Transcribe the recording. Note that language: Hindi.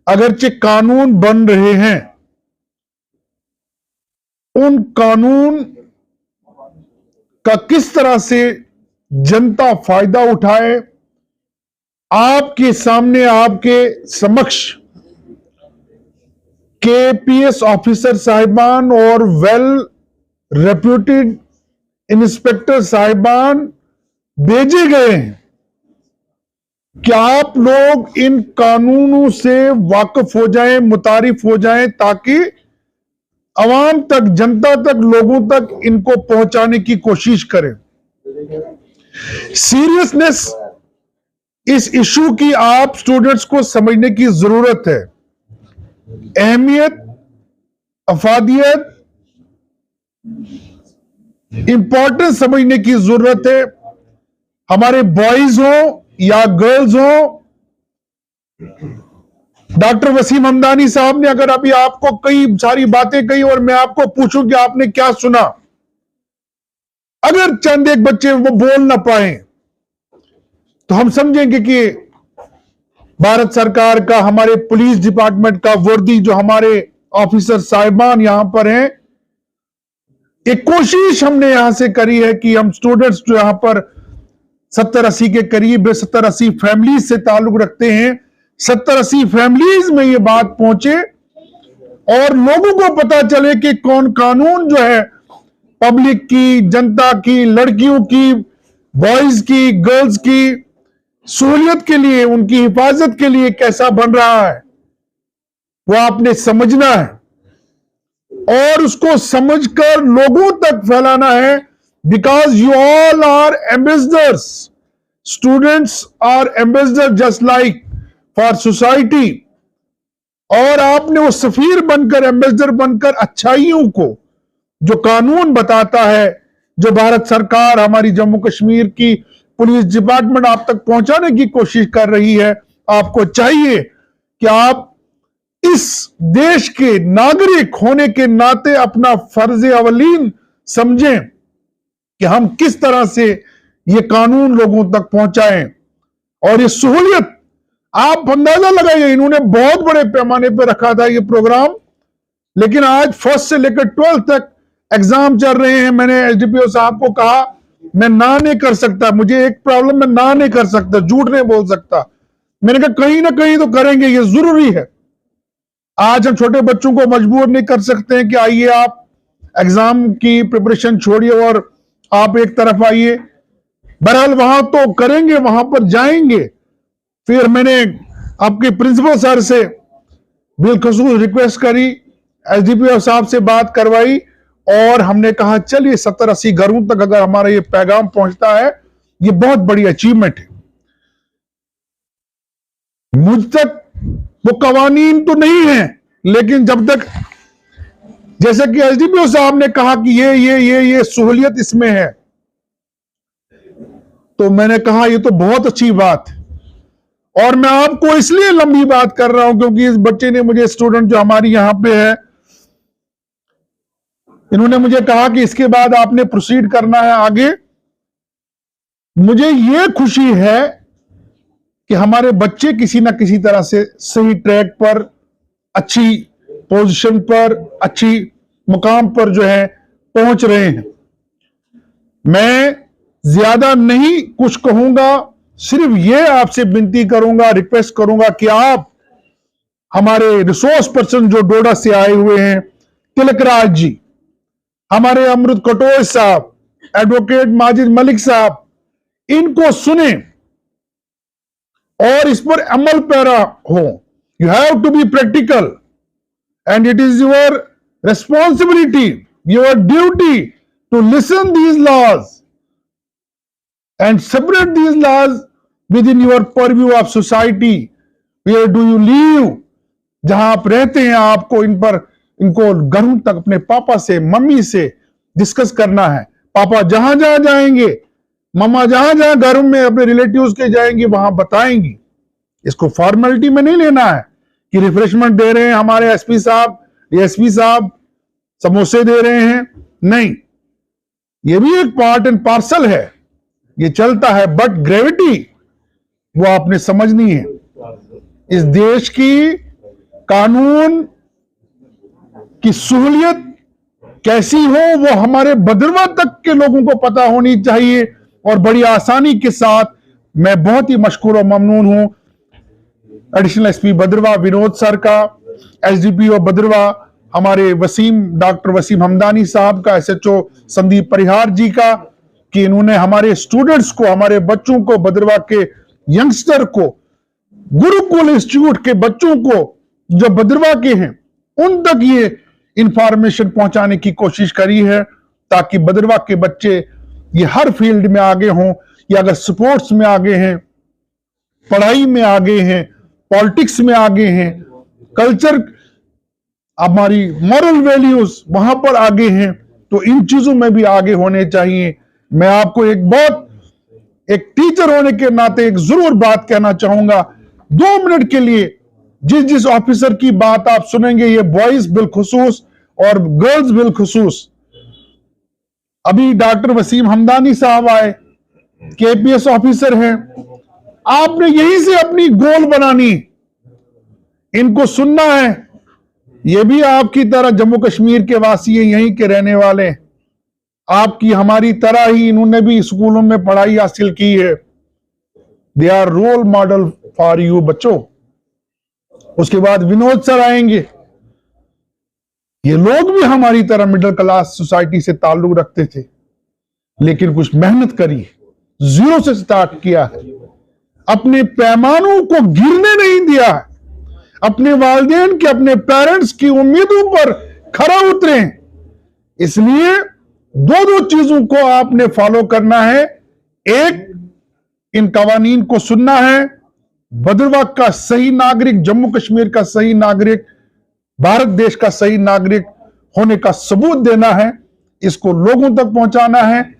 अगरचे कानून बन रहे हैं, उन कानून का किस तरह से जनता फायदा उठाए, आपके सामने, आपके समक्ष केपीएस ऑफिसर साहिबान और वेल रेप्यूटेड इंस्पेक्टर साहिबान भेजे गए हैं कि आप लोग इन कानूनों से वाकिफ हो जाएं, मुतारिफ हो जाएं, ताकि अवाम तक, जनता तक, लोगों तक इनको पहुंचाने की कोशिश करें। सीरियसनेस इस इशू की आप स्टूडेंट्स को समझने की जरूरत है। अहमियत, अफादियत, इंपॉर्टेंस समझने की जरूरत है। हमारे बॉयज हो या गर्ल्स हो, डॉक्टर वसीम हमदानी साहब ने अगर अभी आपको कई सारी बातें कही और मैं आपको पूछूं कि आपने क्या सुना, अगर चंद एक बच्चे वो बोल ना पाए तो हम समझेंगे कि भारत सरकार का, हमारे पुलिस डिपार्टमेंट का वर्दी जो हमारे ऑफिसर साहिबान यहां पर हैं, एक कोशिश हमने यहां से करी है कि हम स्टूडेंट्स जो यहां पर 70-80 के करीब 70-80 फैमिलीज से ताल्लुक रखते हैं, 70-80 फैमिलीज में ये बात पहुंचे और लोगों को पता चले कि कौन कानून जो है पब्लिक की, जनता की, लड़कियों की, बॉयज की, गर्ल्स की सहूलियत के लिए, उनकी हिफाजत के लिए कैसा बन रहा है, वो आपने समझना है और उसको समझकर लोगों तक फैलाना है। Because you all are ambassadors, students are ambassador just like for society, और आपने वो सफीर बनकर, एम्बेसडर बनकर अच्छाइयों को, जो कानून बताता है, जो भारत सरकार, हमारी जम्मू कश्मीर की पुलिस डिपार्टमेंट आप तक पहुंचाने की कोशिश कर रही है, आपको चाहिए कि आप इस देश के नागरिक होने के नाते अपना फर्ज अवलीन समझें कि हम किस तरह से ये कानून लोगों तक पहुंचाएं। और ये सहूलियत आप अंदाजा लगाइए, इन्होंने बहुत बड़े पैमाने पर रखा था ये प्रोग्राम, लेकिन आज फर्स्ट से लेकर 12th तक एग्जाम चल रहे हैं। मैंने एसडीपीओ साहब को कहा मैं ना नहीं कर सकता, मुझे एक प्रॉब्लम, मैं ना नहीं कर सकता, झूठ नहीं बोल सकता। मैंने कहा कहीं ना कहीं तो करेंगे, ये जरूरी है। आज हम छोटे बच्चों को मजबूर नहीं कर सकते हैं कि आइए आप एग्जाम की प्रिपरेशन छोड़िए और आप एक तरफ आइए। बहरहाल वहां तो करेंगे, वहां पर जाएंगे। फिर मैंने आपके प्रिंसिपल सर से बिलखसूस रिक्वेस्ट करी, एसडीपीओ साहब से बात करवाई और हमने कहा चलिए 70-80 घरों तक अगर हमारा ये पैगाम पहुंचता है, ये बहुत बड़ी अचीवमेंट है। मुझ तक वो कवानीन तो नहीं है, लेकिन जब तक, जैसे कि एसडीपीओ साहब ने कहा कि ये सहूलियत इसमें है, तो मैंने कहा ये तो बहुत अच्छी बात है। और मैं आपको इसलिए लंबी बात कर रहा हूं क्योंकि इस बच्चे ने मुझे, स्टूडेंट जो हमारी यहां पे है, इन्होंने मुझे कहा कि इसके बाद आपने प्रोसीड करना है आगे। मुझे यह खुशी है कि हमारे बच्चे किसी ना किसी तरह से सही ट्रैक पर, अच्छी पोजीशन पर, अच्छी मुकाम पर जो है पहुंच रहे हैं। मैं ज्यादा नहीं कुछ कहूंगा, सिर्फ ये आपसे विनती करूंगा, रिक्वेस्ट करूंगा कि आप हमारे रिसोर्स पर्सन जो डोडा से आए हुए हैं, तिलकराज जी, हमारे अमृत कटोच साहब, एडवोकेट माजिद मलिक साहब, इनको सुने और इस पर अमल पैरा हो। You have to be practical and it is your responsibility, your duty to listen these laws and separate these laws within your purview of society. Where do you live? जहां आप रहते हैं, आपको इन पर, इनको घरों तक अपने पापा से, मम्मी से डिस्कस करना है। पापा जहां जहां जाएंगे, मम्मा जहां जहां घरों में अपने रिलेटिव्स के जाएंगे, वहां बताएंगी। इसको फॉर्मेलिटी में नहीं लेना है कि रिफ्रेशमेंट दे रहे हैं हमारे एसपी साहब, एसपी साहब समोसे दे रहे हैं, नहीं, ये भी एक पार्ट एंड पार्सल है, ये चलता है, बट ग्रेविटी वो आपने समझनी है। इस देश की कानून की सहूलियत कैसी हो वो हमारे भद्रवाह तक के लोगों को पता होनी चाहिए, और बड़ी आसानी के साथ मैं बहुत ही मशकूर और ममनून हूं additional SP Bhadarwah Vinod sir का, एसडीपीओ भद्रवाह हमारे डॉक्टर वसीम हमदानी साहब का, एसएचओ संदीप परिहार जी का, कि इन्होंने हमारे स्टूडेंट्स को, हमारे बच्चों को, भद्रवाह के यंगस्टर को, गुरुकुल इंस्टीट्यूट के बच्चों को जो भद्रवाह के हैं उन तक ये इंफॉर्मेशन पहुंचाने की कोशिश करी है, ताकि भद्रवाह के बच्चे ये हर फील्ड में आगे हों, या अगर स्पोर्ट्स में आगे हैं, पढ़ाई में आगे हैं, पॉलिटिक्स में आगे हैं, कल्चर, हमारी मॉरल वैल्यूज वहां पर आगे हैं, तो इन चीजों में भी आगे होने चाहिए। मैं आपको एक टीचर होने के नाते एक जरूर बात कहना चाहूंगा, 2 मिनट के लिए जिस ऑफिसर की बात आप सुनेंगे, ये बॉयज बिलखुसूस और गर्ल्स बिलखुसूस, अभी डॉक्टर वसीम हमदानी साहब आए, केपीएस ऑफिसर हैं, आपने यहीं से अपनी गोल बनानी, इनको सुनना है। ये भी आपकी तरह जम्मू कश्मीर के वासी हैं, यहीं के रहने वाले, आपकी हमारी तरह ही इन्होंने भी स्कूलों में पढ़ाई हासिल की है। They are role model for you बच्चों। उसके बाद विनोद सर आएंगे, ये लोग भी हमारी तरह मिडिल क्लास सोसाइटी से ताल्लुक रखते थे, लेकिन कुछ मेहनत करी, जीरो से स्टार्ट किया है, अपने पैमानों को गिरने नहीं दिया है, अपने वालिदैन के, अपने पेरेंट्स की उम्मीदों पर खरा उतरे। इसलिए 2 चीजों को आपने फॉलो करना है। एक, इन कवानीन को सुनना है, भद्रवाह का सही नागरिक, जम्मू कश्मीर का सही नागरिक, भारत देश का सही नागरिक होने का सबूत देना है, इसको लोगों तक पहुंचाना है।